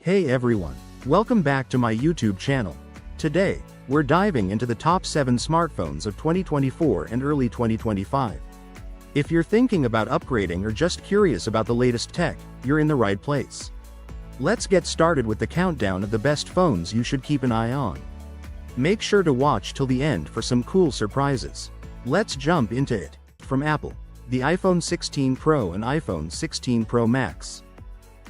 Hey everyone, welcome back to my YouTube channel. Today, we're diving into the top 7 smartphones of 2024 and early 2025. If you're thinking about upgrading or just curious about the latest tech, you're in the right place. Let's get started with the countdown of the best phones you should keep an eye on. Make sure to watch till the end for some cool surprises. Let's jump into it. From Apple, the iPhone 16 Pro and iPhone 16 Pro Max.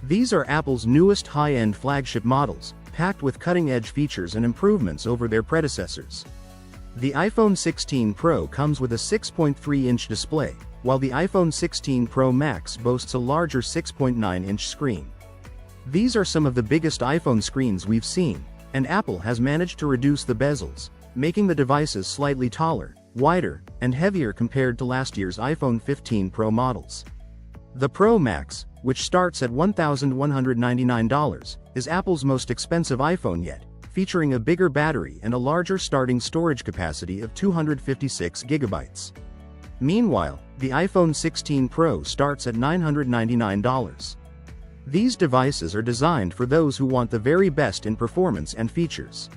These are Apple's newest high-end flagship models, packed with cutting-edge features and improvements over their predecessors. The iPhone 16 Pro comes with a 6.3-inch display, while the iPhone 16 Pro Max boasts a larger 6.9-inch screen. These are some of the biggest iPhone screens we've seen, and Apple has managed to reduce the bezels, making the devices slightly taller, wider, and heavier compared to last year's iPhone 15 Pro models. The Pro Max, which starts at $1,199, is Apple's most expensive iPhone yet, featuring a bigger battery and a larger starting storage capacity of 256 GB. Meanwhile, the iPhone 16 Pro starts at $999. These devices are designed for those who want the very best in performance and features.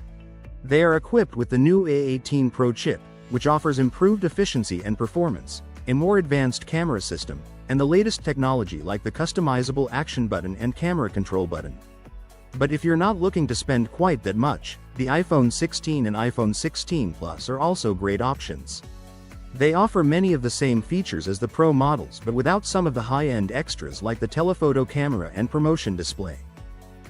They are equipped with the new A18 Pro chip, which offers improved efficiency and performance, a more advanced camera system, and the latest technology like the customizable action button and camera control button. But if you're not looking to spend quite that much, the iPhone 16 and iPhone 16 Plus are also great options. They offer many of the same features as the Pro models but without some of the high-end extras like the telephoto camera and promotion display.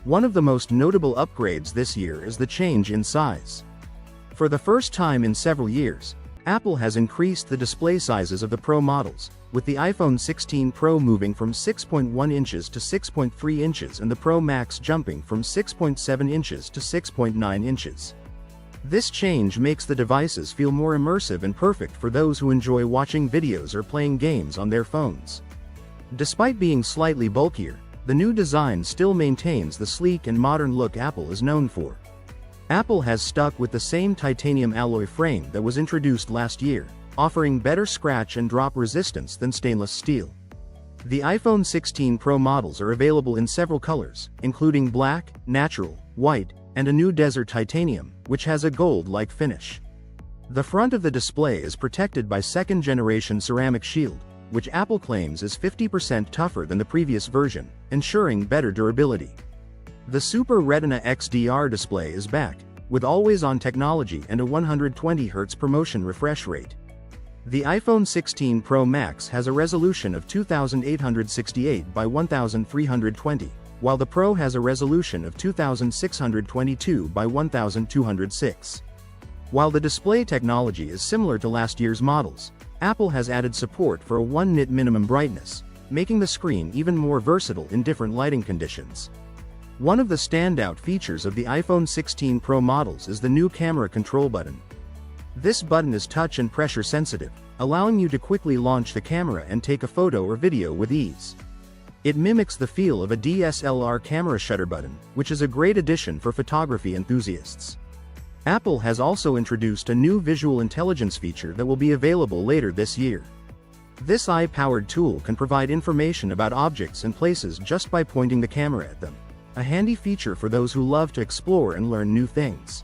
One of the most notable upgrades this year is the change in size. For the first time in several years, Apple has increased the display sizes of the Pro models, with the iPhone 16 Pro moving from 6.1 inches to 6.3 inches and the Pro Max jumping from 6.7 inches to 6.9 inches. This change makes the devices feel more immersive and perfect for those who enjoy watching videos or playing games on their phones. Despite being slightly bulkier, the new design still maintains the sleek and modern look Apple is known for. Apple has stuck with the same titanium alloy frame that was introduced last year, offering better scratch and drop resistance than stainless steel. The iPhone 16 Pro models are available in several colors, including black, natural, white, and a new desert titanium, which has a gold-like finish. The front of the display is protected by second-generation ceramic shield, which Apple claims is 50% tougher than the previous version, ensuring better durability. The Super Retina XDR display is back, with always-on technology and a 120Hz promotion refresh rate. The iPhone 16 Pro Max has a resolution of 2868 by 1320, while the Pro has a resolution of 2622 by 1206. While the display technology is similar to last year's models, Apple has added support for a 1 nit minimum brightness, making the screen even more versatile in different lighting conditions. One of the standout features of the iPhone 16 Pro models is the new camera control button. This button is touch and pressure sensitive, allowing you to quickly launch the camera and take a photo or video with ease. It mimics the feel of a DSLR camera shutter button, which is a great addition for photography enthusiasts. Apple has also introduced a new visual intelligence feature that will be available later this year. This eye-powered tool can provide information about objects and places just by pointing the camera at them, a handy feature for those who love to explore and learn new things.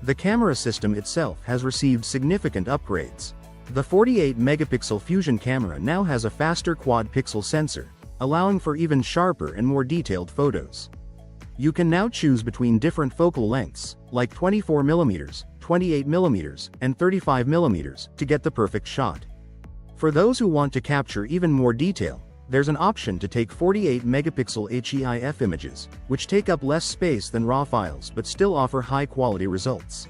The camera system itself has received significant upgrades. The 48-megapixel Fusion camera now has a faster quad-pixel sensor, allowing for even sharper and more detailed photos. You can now choose between different focal lengths, like 24mm, 28mm, and 35mm, to get the perfect shot. For those who want to capture even more detail, there's an option to take 48-megapixel HEIF images, which take up less space than RAW files but still offer high-quality results.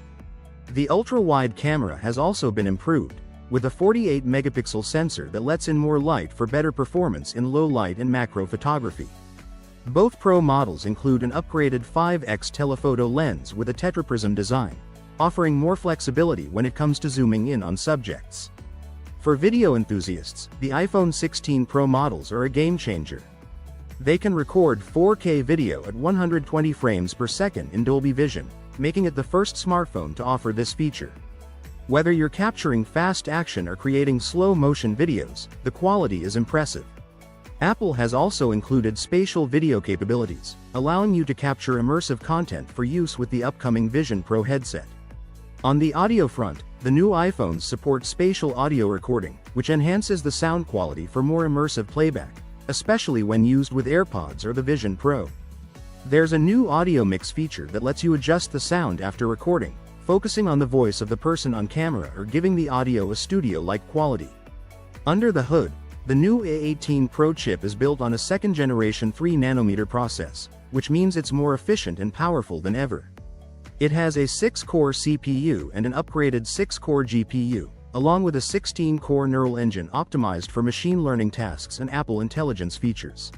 The ultra-wide camera has also been improved, with a 48-megapixel sensor that lets in more light for better performance in low-light and macro photography. Both Pro models include an upgraded 5x telephoto lens with a tetraprism design, offering more flexibility when it comes to zooming in on subjects. For video enthusiasts, the iPhone 16 Pro models are a game-changer. They can record 4K video at 120 frames per second in Dolby Vision, making it the first smartphone to offer this feature. Whether you're capturing fast action or creating slow-motion videos, the quality is impressive. Apple has also included spatial video capabilities, allowing you to capture immersive content for use with the upcoming Vision Pro headset. On the audio front, the new iPhones support spatial audio recording, which enhances the sound quality for more immersive playback, especially when used with AirPods or the Vision Pro. There's a new audio mix feature that lets you adjust the sound after recording, focusing on the voice of the person on camera or giving the audio a studio-like quality. Under the hood, the new A18 Pro chip is built on a second-generation 3nm process, which means it's more efficient and powerful than ever. It has a 6-core CPU and an upgraded 6-core GPU, along with a 16-core neural engine optimized for machine learning tasks and Apple Intelligence features.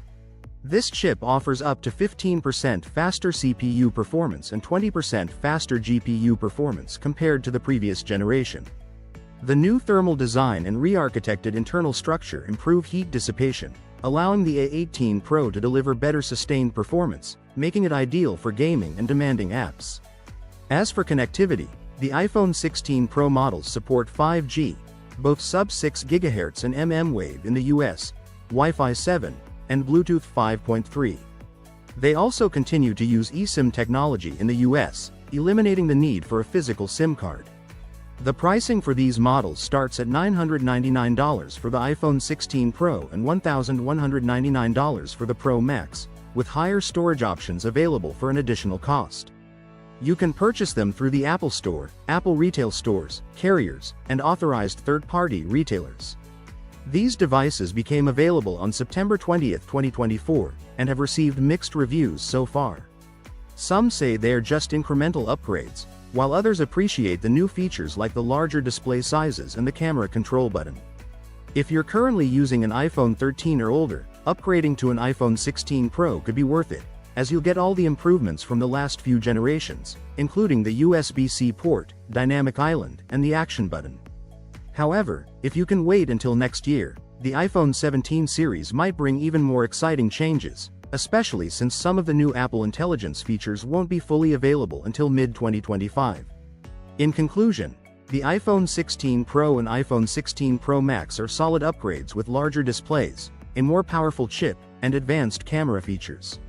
This chip offers up to 15% faster CPU performance and 20% faster GPU performance compared to the previous generation. The new thermal design and re-architected internal structure improve heat dissipation, allowing the A18 Pro to deliver better sustained performance, making it ideal for gaming and demanding apps. As for connectivity, the iPhone 16 Pro models support 5G, both sub-6 GHz and mmWave in the US, Wi-Fi 7, and Bluetooth 5.3. They also continue to use eSIM technology in the US, eliminating the need for a physical SIM card. The pricing for these models starts at $999 for the iPhone 16 Pro and $1,199 for the Pro Max, with higher storage options available for an additional cost. You can purchase them through the Apple Store, Apple retail stores, carriers, and authorized third-party retailers. These devices became available on September 20, 2024, and have received mixed reviews so far. Some say they are just incremental upgrades, while others appreciate the new features like the larger display sizes and the camera control button. If you're currently using an iPhone 13 or older, upgrading to an iPhone 16 Pro could be worth it, as you'll get all the improvements from the last few generations, including the USB-C port, dynamic island, and the action button. However, if you can wait until next year, the iPhone 17 series might bring even more exciting changes, especially since some of the new Apple Intelligence features won't be fully available until mid-2025. In conclusion, the iPhone 16 Pro and iPhone 16 Pro Max are solid upgrades with larger displays, a more powerful chip, and advanced camera features.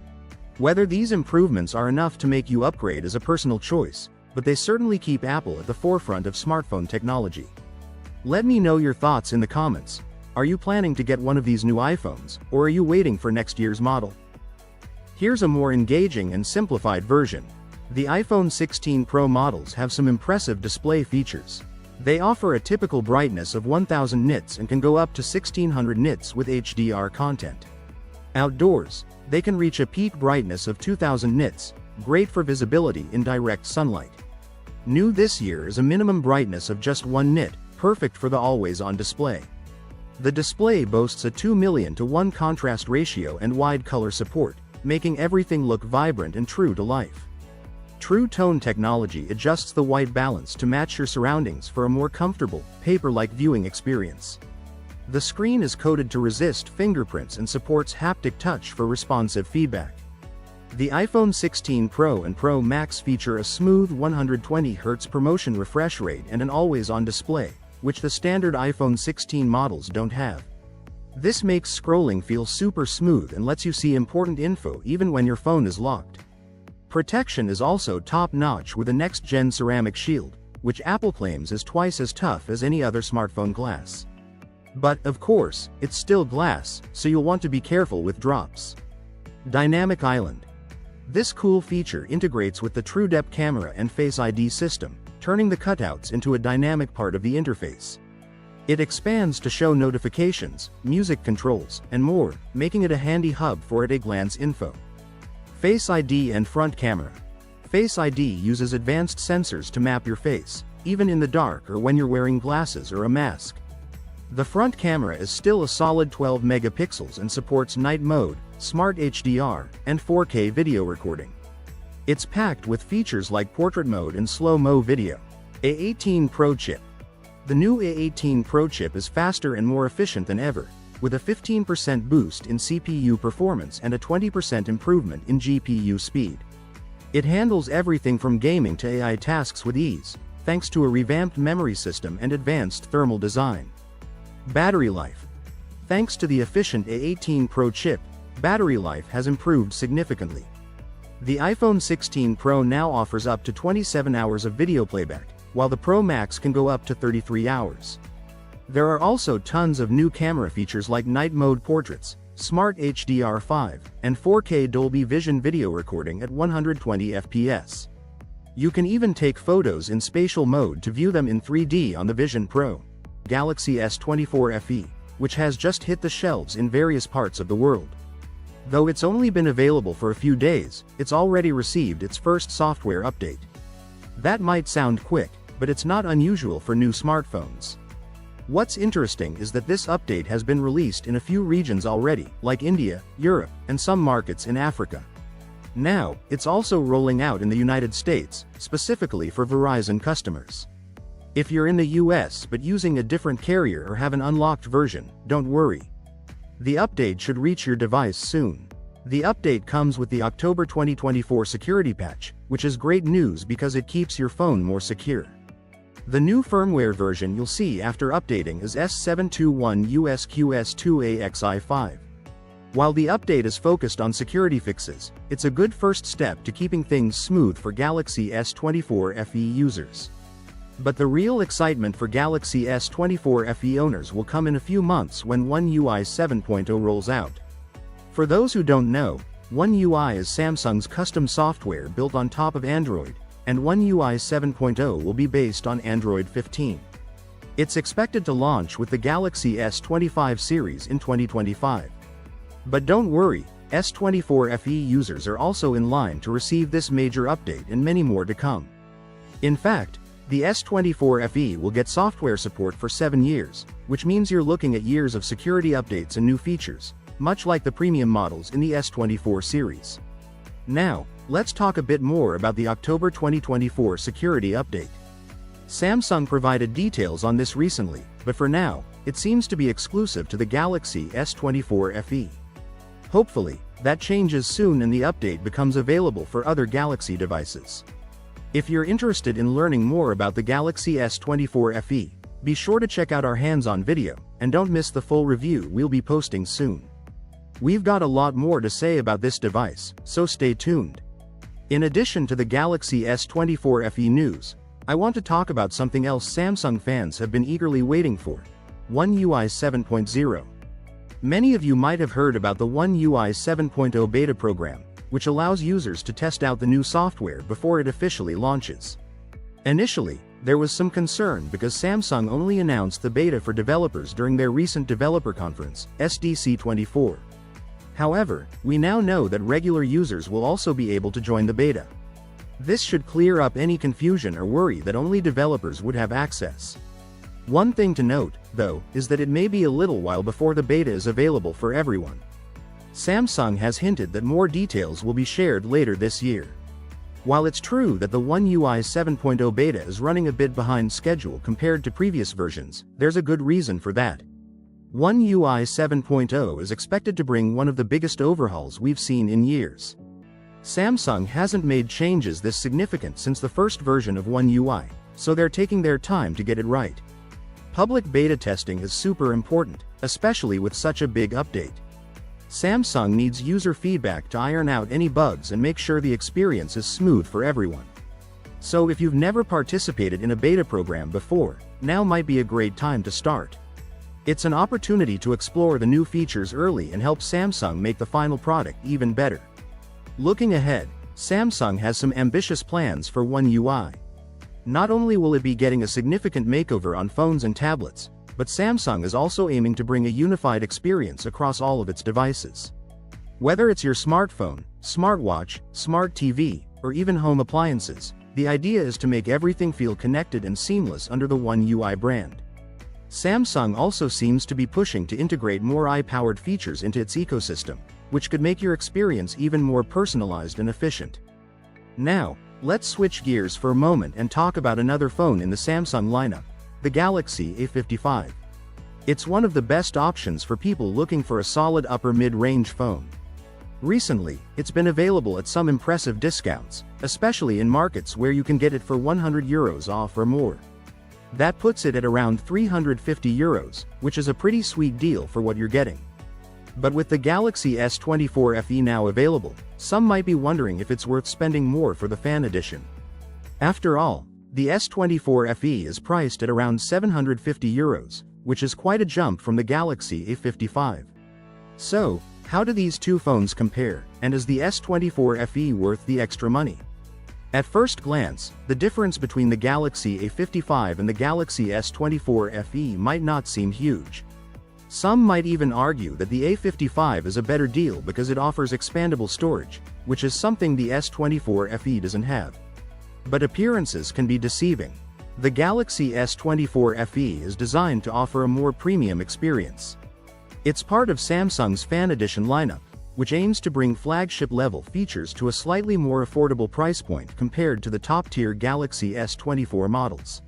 Whether these improvements are enough to make you upgrade is a personal choice, but they certainly keep Apple at the forefront of smartphone technology. Let me know your thoughts in the comments. Are you planning to get one of these new iPhones, or are you waiting for next year's model? Here's a more engaging and simplified version. The iPhone 16 Pro models have some impressive display features. They offer a typical brightness of 1000 nits and can go up to 1600 nits with HDR content. Outdoors, they can reach a peak brightness of 2000 nits, great for visibility in direct sunlight. New this year is a minimum brightness of just 1 nit, perfect for the always-on display. The display boasts a 2:1 contrast ratio and wide color support, making everything look vibrant and true to life. True Tone technology adjusts the white balance to match your surroundings for a more comfortable, paper-like viewing experience. The screen is coated to resist fingerprints and supports haptic touch for responsive feedback. The iPhone 16 Pro and Pro Max feature a smooth 120Hz promotion refresh rate and an always-on display, which the standard iPhone 16 models don't have. This makes scrolling feel super smooth and lets you see important info even when your phone is locked. Protection is also top-notch with a next-gen ceramic shield, which Apple claims is twice as tough as any other smartphone glass. But, of course, it's still glass, so you'll want to be careful with drops. Dynamic Island. This cool feature integrates with the TrueDepth camera and Face ID system, turning the cutouts into a dynamic part of the interface. It expands to show notifications, music controls, and more, making it a handy hub for at-a-glance info. Face ID and front camera. Face ID uses advanced sensors to map your face, even in the dark or when you're wearing glasses or a mask. The front camera is still a solid 12 megapixels and supports night mode, smart HDR, and 4K video recording. It's packed with features like portrait mode and slow-mo video. A18 Pro chip. The new A18 Pro chip is faster and more efficient than ever, with a 15% boost in CPU performance and a 20% improvement in GPU speed. It handles everything from gaming to AI tasks with ease, thanks to a revamped memory system and advanced thermal design. Battery life. Thanks to the efficient A18 Pro chip, battery life has improved significantly. The iPhone 16 Pro now offers up to 27 hours of video playback, while the Pro Max can go up to 33 hours. There are also tons of new camera features like night mode portraits, Smart HDR5, and 4K Dolby Vision video recording at 120 fps. You can even take photos in spatial mode to view them in 3D on the Vision Pro. Galaxy S24 FE, which has just hit the shelves in various parts of the world. Though it's only been available for a few days, it's already received its first software update. That might sound quick, but it's not unusual for new smartphones. What's interesting is that this update has been released in a few regions already, like India, Europe, and some markets in Africa. Now, it's also rolling out in the United States, specifically for Verizon customers. If you're in the US but using a different carrier or have an unlocked version, don't worry. The update should reach your device soon. The update comes with the October 2024 security patch, which is great news because it keeps your phone more secure. The new firmware version you'll see after updating is S721USQS2AXI5. While the update is focused on security fixes, it's a good first step to keeping things smooth for Galaxy S24 FE users. But the real excitement for Galaxy S24 FE owners will come in a few months when One UI 7.0 rolls out. For those who don't know, One UI is Samsung's custom software built on top of Android, and One UI 7.0 will be based on Android 15. It's expected to launch with the Galaxy S25 series in 2025. But don't worry, S24 FE users are also in line to receive this major update and many more to come. In fact, the S24 FE will get software support for 7 years, which means you're looking at years of security updates and new features, much like the premium models in the S24 series. Now, let's talk a bit more about the October 2024 security update. Samsung provided details on this recently, but for now, it seems to be exclusive to the Galaxy S24 FE. Hopefully, that changes soon and the update becomes available for other Galaxy devices. If you're interested in learning more about the Galaxy S24 FE, be sure to check out our hands-on video, and don't miss the full review we'll be posting soon. We've got a lot more to say about this device, so stay tuned. In addition to the Galaxy S24 FE news, I want to talk about something else Samsung fans have been eagerly waiting for: One UI 7.0. Many of you might have heard about the One UI 7.0 beta program, which allows users to test out the new software before it officially launches. Initially, there was some concern because Samsung only announced the beta for developers during their recent developer conference, SDC24. However, we now know that regular users will also be able to join the beta. This should clear up any confusion or worry that only developers would have access. One thing to note, though, is that it may be a little while before the beta is available for everyone. Samsung has hinted that more details will be shared later this year. While it's true that the One UI 7.0 beta is running a bit behind schedule compared to previous versions, there's a good reason for that. One UI 7.0 is expected to bring one of the biggest overhauls we've seen in years. Samsung hasn't made changes this significant since the first version of One UI, so they're taking their time to get it right. Public beta testing is super important, especially with such a big update. Samsung needs user feedback to iron out any bugs and make sure the experience is smooth for everyone. So if you've never participated in a beta program before, now might be a great time to start. It's an opportunity to explore the new features early and help Samsung make the final product even better. Looking ahead, Samsung has some ambitious plans for One UI. Not only will it be getting a significant makeover on phones and tablets, but Samsung is also aiming to bring a unified experience across all of its devices. Whether it's your smartphone, smartwatch, smart TV, or even home appliances, the idea is to make everything feel connected and seamless under the One UI brand. Samsung also seems to be pushing to integrate more AI-powered features into its ecosystem, which could make your experience even more personalized and efficient. Now, let's switch gears for a moment and talk about another phone in the Samsung lineup, the Galaxy A55. It's one of the best options for people looking for a solid upper mid-range phone. Recently, it's been available at some impressive discounts, especially in markets where you can get it for €100 off or more. That puts it at around €350, which is a pretty sweet deal for what you're getting. But with the Galaxy S24 FE now available, some might be wondering if it's worth spending more for the Fan Edition. After all, the S24 FE is priced at around €750, which is quite a jump from the Galaxy A55. So, how do these two phones compare, and is the S24 FE worth the extra money? At first glance, the difference between the Galaxy A55 and the Galaxy S24 FE might not seem huge. Some might even argue that the A55 is a better deal because it offers expandable storage, which is something the S24 FE doesn't have. But appearances can be deceiving. The Galaxy S24 FE is designed to offer a more premium experience. It's part of Samsung's Fan Edition lineup, which aims to bring flagship-level features to a slightly more affordable price point compared to the top-tier Galaxy S24 models.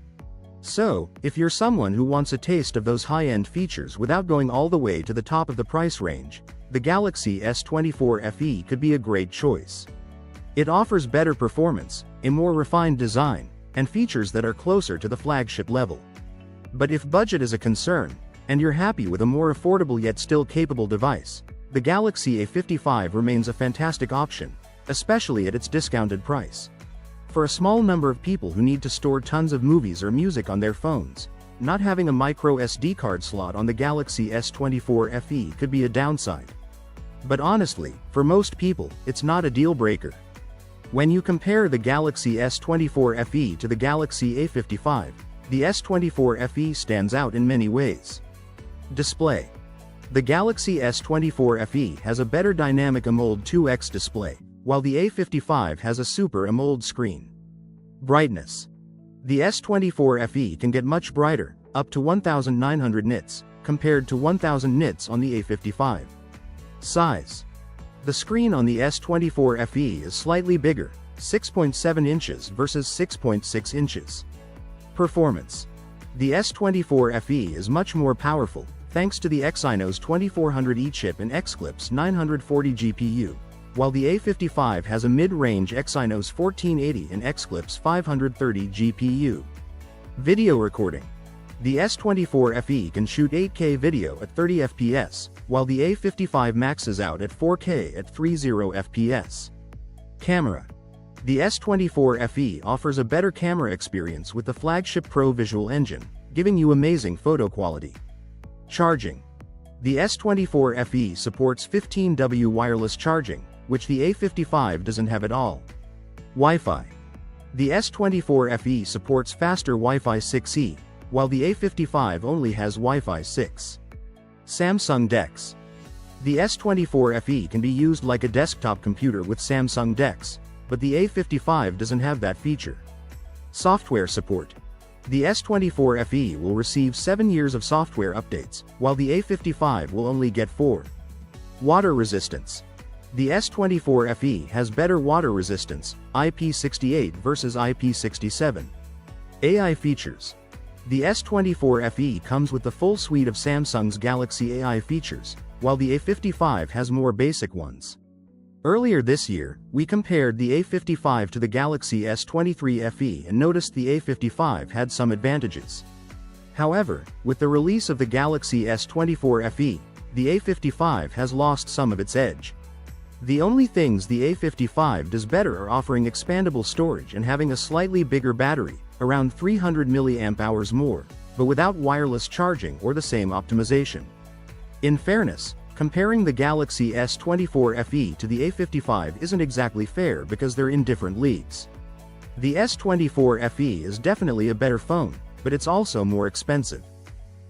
So, if you're someone who wants a taste of those high-end features without going all the way to the top of the price range, the Galaxy S24 FE could be a great choice. It offers better performance, a more refined design, and features that are closer to the flagship level. But if budget is a concern, and you're happy with a more affordable yet still capable device, the Galaxy A55 remains a fantastic option, especially at its discounted price. For a small number of people who need to store tons of movies or music on their phones, not having a micro SD card slot on the Galaxy S24 FE could be a downside. But honestly, for most people, it's not a deal breaker. When you compare the Galaxy S24 FE to the Galaxy A55, the S24 FE stands out in many ways. Display. The Galaxy S24 FE has a better dynamic AMOLED 2X display, while the A55 has a Super AMOLED screen. Brightness. The S24 FE can get much brighter, up to 1900 nits, compared to 1000 nits on the A55. Size. The screen on the S24 FE is slightly bigger, 6.7 inches versus 6.6 inches. Performance. The S24 FE is much more powerful, thanks to the Exynos 2400E chip and Xclipse 940 GPU, while the A55 has a mid-range Exynos 1480 and Xclipse 530 GPU. Video recording. The S24 FE can shoot 8K video at 30 FPS, while the A55 maxes out at 4K at 30 FPS. Camera. The S24 FE offers a better camera experience with the flagship Pro Visual Engine, giving you amazing photo quality. Charging. The S24 FE supports 15W wireless charging, which the A55 doesn't have at all. Wi-Fi. The S24 FE supports faster Wi-Fi 6E, while the A55 only has Wi-Fi 6. Samsung DeX. The S24 FE can be used like a desktop computer with Samsung DeX, but the A55 doesn't have that feature. Software support. The S24 FE will receive 7 years of software updates, while the A55 will only get 4. Water resistance. The S24 FE has better water resistance, IP68 versus IP67. AI features. The S24 FE comes with the full suite of Samsung's Galaxy AI features, while the A55 has more basic ones. Earlier this year, we compared the A55 to the Galaxy S23 FE and noticed the A55 had some advantages. However, with the release of the Galaxy S24 FE, the A55 has lost some of its edge. The only things the A55 does better are offering expandable storage and having a slightly bigger battery, around 300 mAh more, but without wireless charging or the same optimization. In fairness, comparing the Galaxy S24 FE to the A55 isn't exactly fair because they're in different leagues. The S24 FE is definitely a better phone, but it's also more expensive.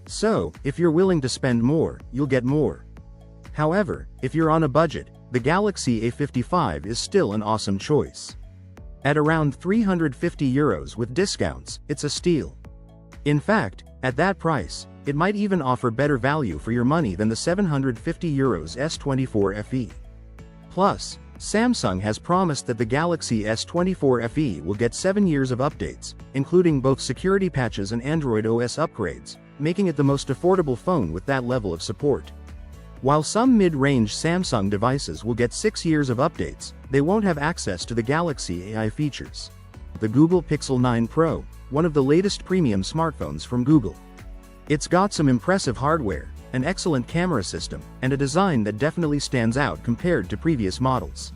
So, if you're willing to spend more, you'll get more. However, if you're on a budget, the Galaxy A55 is still an awesome choice. At around €350 with discounts, it's a steal. In fact, at that price, it might even offer better value for your money than the €750 S24 FE. Plus, Samsung has promised that the Galaxy S24 FE will get 7 years of updates, including both security patches and Android OS upgrades, making it the most affordable phone with that level of support. While some mid-range Samsung devices will get 6 years of updates, they won't have access to the Galaxy AI features. The Google Pixel 9 Pro, one of the latest premium smartphones from Google. It's got some impressive hardware, an excellent camera system, and a design that definitely stands out compared to previous models.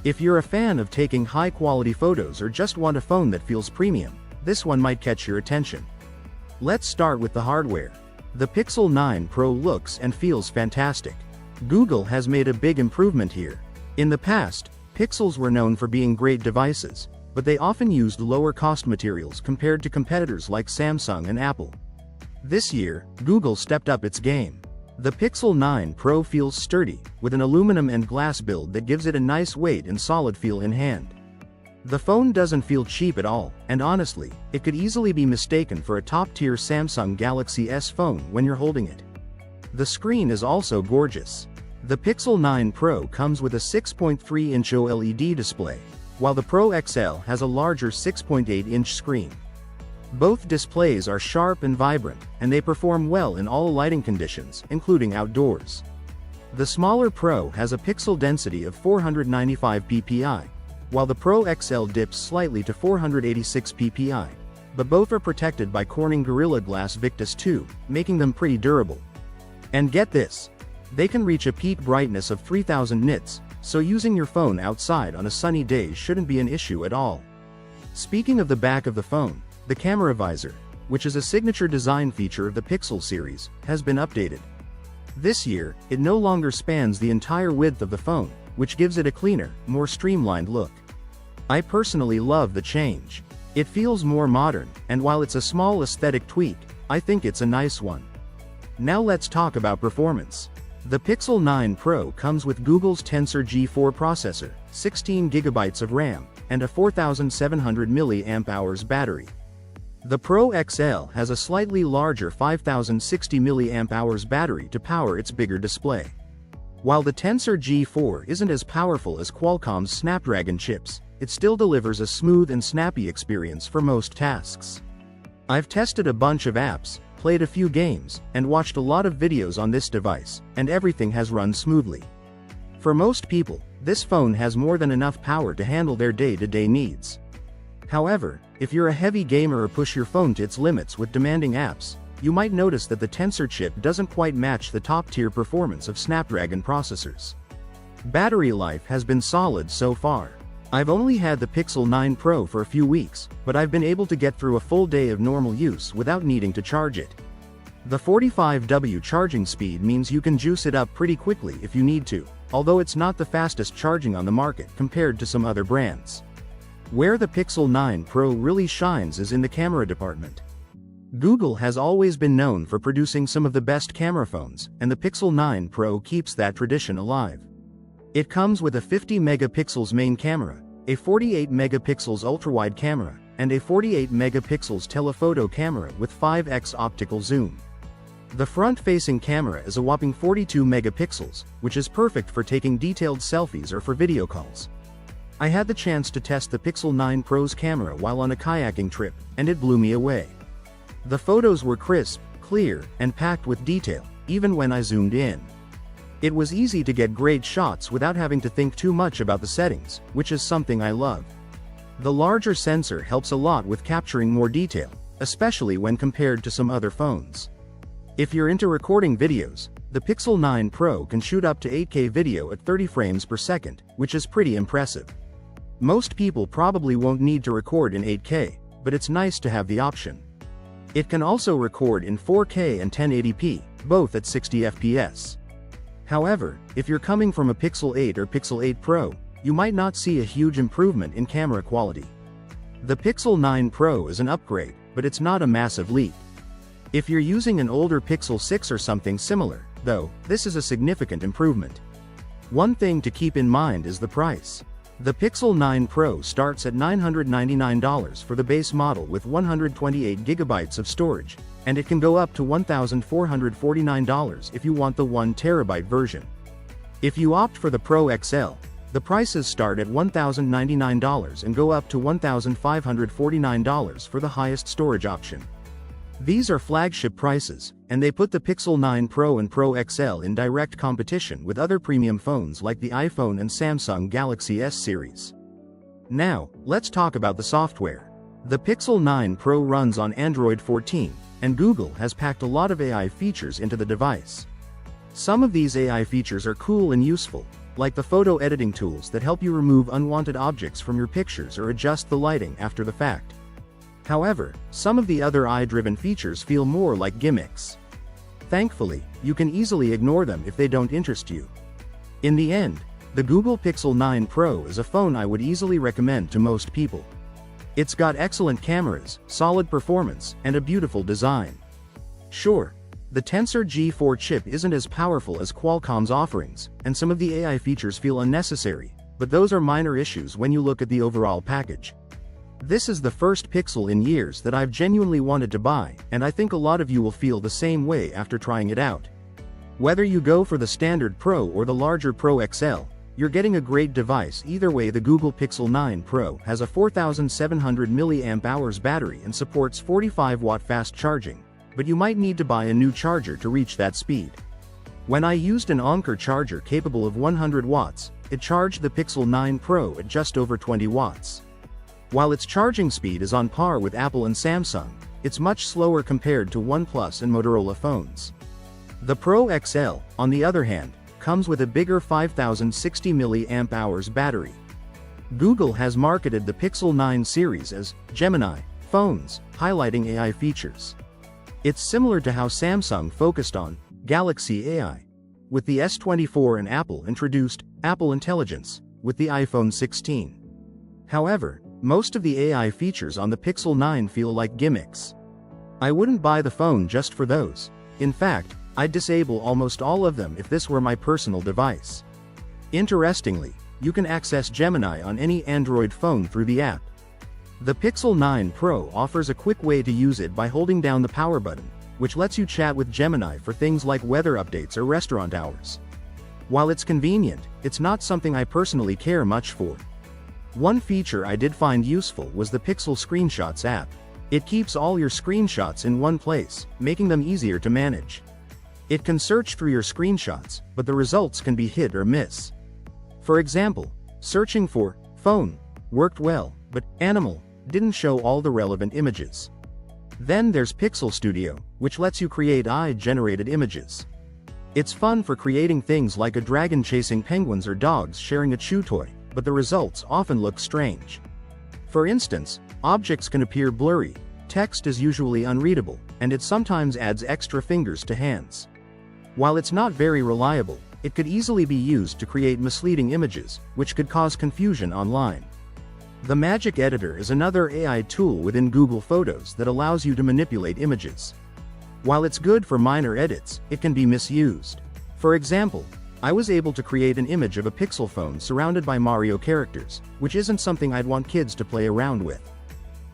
If you're a fan of taking high-quality photos or just want a phone that feels premium, this one might catch your attention. Let's start with the hardware. The Pixel 9 Pro looks and feels fantastic. Google has made a big improvement here. In the past, Pixels were known for being great devices, but they often used lower-cost materials compared to competitors like Samsung and Apple. This year, Google stepped up its game. The Pixel 9 Pro feels sturdy, with an aluminum and glass build that gives it a nice weight and solid feel in hand. The phone doesn't feel cheap at all, and honestly, it could easily be mistaken for a top-tier Samsung Galaxy S phone when you're holding it. The screen is also gorgeous. The Pixel 9 Pro comes with a 6.3-inch OLED display, while the Pro XL has a larger 6.8-inch screen. Both displays are sharp and vibrant, and they perform well in all lighting conditions, including outdoors. The smaller Pro has a pixel density of 495 ppi, while the Pro XL dips slightly to 486 ppi, but both are protected by Corning Gorilla Glass Victus 2, making them pretty durable. And get this! They can reach a peak brightness of 3000 nits, so using your phone outside on a sunny day shouldn't be an issue at all. Speaking of the back of the phone, the camera visor, which is a signature design feature of the Pixel series, has been updated. This year, it no longer spans the entire width of the phone, which gives it a cleaner, more streamlined look. I personally love the change. It feels more modern, and while it's a small aesthetic tweak, I think it's a nice one. Now let's talk about performance. The Pixel 9 Pro comes with Google's Tensor G4 processor, 16 GB of RAM, and a 4700 mAh battery. The Pro XL has a slightly larger 5060 mAh battery to power its bigger display. While the Tensor G4 isn't as powerful as Qualcomm's Snapdragon chips, it still delivers a smooth and snappy experience for most tasks. I've tested a bunch of apps, played a few games, and watched a lot of videos on this device, and everything has run smoothly. For most people, this phone has more than enough power to handle their day-to-day needs. However, if you're a heavy gamer or push your phone to its limits with demanding apps, you might notice that the Tensor chip doesn't quite match the top-tier performance of Snapdragon processors. Battery life has been solid so far. I've only had the Pixel 9 Pro for a few weeks, but I've been able to get through a full day of normal use without needing to charge it. The 45W charging speed means you can juice it up pretty quickly if you need to, although it's not the fastest charging on the market compared to some other brands. Where the Pixel 9 Pro really shines is in the camera department. Google has always been known for producing some of the best camera phones, and the Pixel 9 Pro keeps that tradition alive. It comes with a 50 megapixels main camera, a 48 megapixels ultrawide camera, and a 48 megapixels telephoto camera with 5x optical zoom. The front-facing camera is a whopping 42 megapixels, which is perfect for taking detailed selfies or for video calls. I had the chance to test the Pixel 9 Pro's camera while on a kayaking trip, and it blew me away. The photos were crisp, clear, and packed with detail, even when I zoomed in. It was easy to get great shots without having to think too much about the settings, which is something I love. The larger sensor helps a lot with capturing more detail, especially when compared to some other phones. If you're into recording videos, the Pixel 9 Pro can shoot up to 8K video at 30 frames per second, which is pretty impressive. Most people probably won't need to record in 8K, but it's nice to have the option. It can also record in 4K and 1080p, both at 60 FPS. However, if you're coming from a Pixel 8 or Pixel 8 Pro, you might not see a huge improvement in camera quality. The Pixel 9 Pro is an upgrade, but it's not a massive leap. If you're using an older Pixel 6 or something similar, though, this is a significant improvement. One thing to keep in mind is the price. The Pixel 9 Pro starts at $999 for the base model with 128 GB of storage, and it can go up to $1,449 if you want the 1 TB version. If you opt for the Pro XL, the prices start at $1,099 and go up to $1,549 for the highest storage option. These are flagship prices, and they put the Pixel 9 Pro and Pro XL in direct competition with other premium phones like the iPhone and Samsung Galaxy S series. Now, let's talk about the software. The Pixel 9 Pro runs on Android 14, and Google has packed a lot of AI features into the device. Some of these AI features are cool and useful, like the photo editing tools that help you remove unwanted objects from your pictures or adjust the lighting after the fact. However, some of the other AI-driven features feel more like gimmicks. Thankfully, you can easily ignore them if they don't interest you. In the end, the Google Pixel 9 Pro is a phone I would easily recommend to most people. It's got excellent cameras, solid performance, and a beautiful design. Sure, the Tensor G4 chip isn't as powerful as Qualcomm's offerings, and some of the AI features feel unnecessary, but those are minor issues when you look at the overall package. This is the first Pixel in years that I've genuinely wanted to buy, and I think a lot of you will feel the same way after trying it out. Whether you go for the standard Pro or the larger Pro XL, you're getting a great device either way. The Google Pixel 9 Pro has a 4700 mAh battery and supports 45-watt fast charging, but you might need to buy a new charger to reach that speed. When I used an Anker charger capable of 100 watts, it charged the Pixel 9 Pro at just over 20 watts. While its charging speed is on par with Apple and Samsung, it's much slower compared to OnePlus and Motorola phones. The Pro XL, on the other hand, comes with a bigger 5060 mAh battery. Google has marketed the Pixel 9 series as Gemini phones, highlighting AI features. It's similar to how Samsung focused on Galaxy AI, with the S24, and Apple introduced Apple Intelligence with the iPhone 16. However, most of the AI features on the Pixel 9 feel like gimmicks. I wouldn't buy the phone just for those. In fact, I'd disable almost all of them if this were my personal device. Interestingly, you can access Gemini on any Android phone through the app. The Pixel 9 Pro offers a quick way to use it by holding down the power button, which lets you chat with Gemini for things like weather updates or restaurant hours. While it's convenient, it's not something I personally care much for. One feature I did find useful was the Pixel Screenshots app. It keeps all your screenshots in one place, making them easier to manage. It can search through your screenshots, but the results can be hit or miss. For example, searching for phone worked well, but animal didn't show all the relevant images. Then there's Pixel Studio, which lets you create AI-generated images. It's fun for creating things like a dragon chasing penguins or dogs sharing a chew toy, but the results often look strange. For instance, objects can appear blurry, text is usually unreadable, and it sometimes adds extra fingers to hands. While it's not very reliable, it could easily be used to create misleading images, which could cause confusion online. The Magic Editor is another AI tool within Google Photos that allows you to manipulate images. While it's good for minor edits, it can be misused. For example, I was able to create an image of a Pixel phone surrounded by Mario characters, which isn't something I'd want kids to play around with.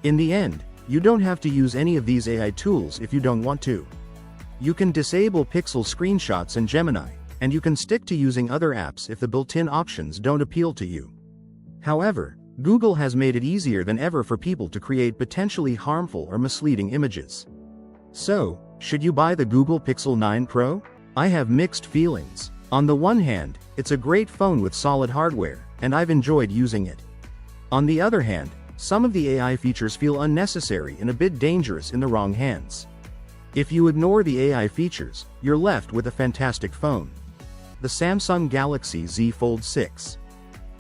In the end, you don't have to use any of these AI tools if you don't want to. You can disable Pixel Screenshots and Gemini, and you can stick to using other apps if the built-in options don't appeal to you. However, Google has made it easier than ever for people to create potentially harmful or misleading images. So, should you buy the Google Pixel 9 Pro? I have mixed feelings. On the one hand, it's a great phone with solid hardware, and I've enjoyed using it. On the other hand, some of the AI features feel unnecessary and a bit dangerous in the wrong hands. If you ignore the AI features, you're left with a fantastic phone. The Samsung Galaxy Z Fold 6.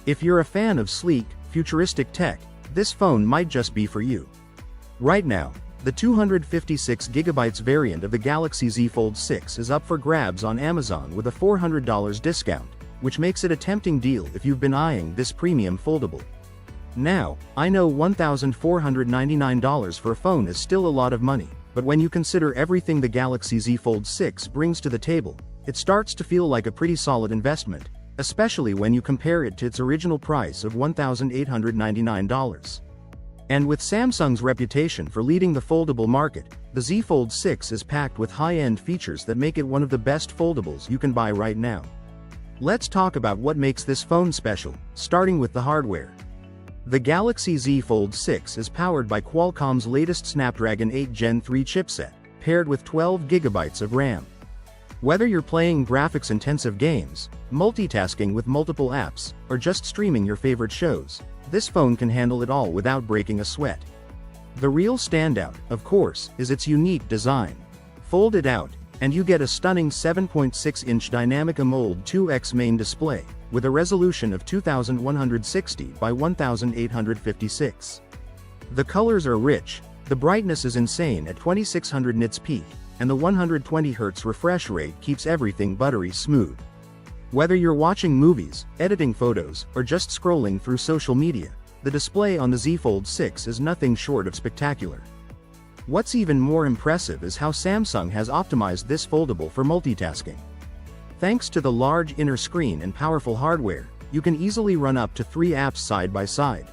If you're a fan of sleek, futuristic tech, this phone might just be for you. Right now, the 256GB variant of the Galaxy Z Fold 6 is up for grabs on Amazon with a $400 discount, which makes it a tempting deal if you've been eyeing this premium foldable. Now, I know $1,499 for a phone is still a lot of money, but when you consider everything the Galaxy Z Fold 6 brings to the table, it starts to feel like a pretty solid investment, especially when you compare it to its original price of $1,899. And with Samsung's reputation for leading the foldable market, the Z Fold 6 is packed with high-end features that make it one of the best foldables you can buy right now. Let's talk about what makes this phone special, starting with the hardware. The Galaxy Z Fold 6 is powered by Qualcomm's latest Snapdragon 8 Gen 3 chipset, paired with 12GB of RAM. Whether you're playing graphics-intensive games, multitasking with multiple apps, or just streaming your favorite shows, This phone can handle it all without breaking a sweat. The real standout, of course, is its unique design. Fold it out, and you get a stunning 7.6-inch dynamic AMOLED 2X main display, with a resolution of 2160 by 1856. The colors are rich, the brightness is insane at 2600 nits peak, and the 120Hz refresh rate keeps everything buttery smooth. Whether you're watching movies, editing photos, or just scrolling through social media, the display on the Z Fold 6 is nothing short of spectacular. What's even more impressive is how Samsung has optimized this foldable for multitasking. Thanks to the large inner screen and powerful hardware, you can easily run up to 3 apps side by side.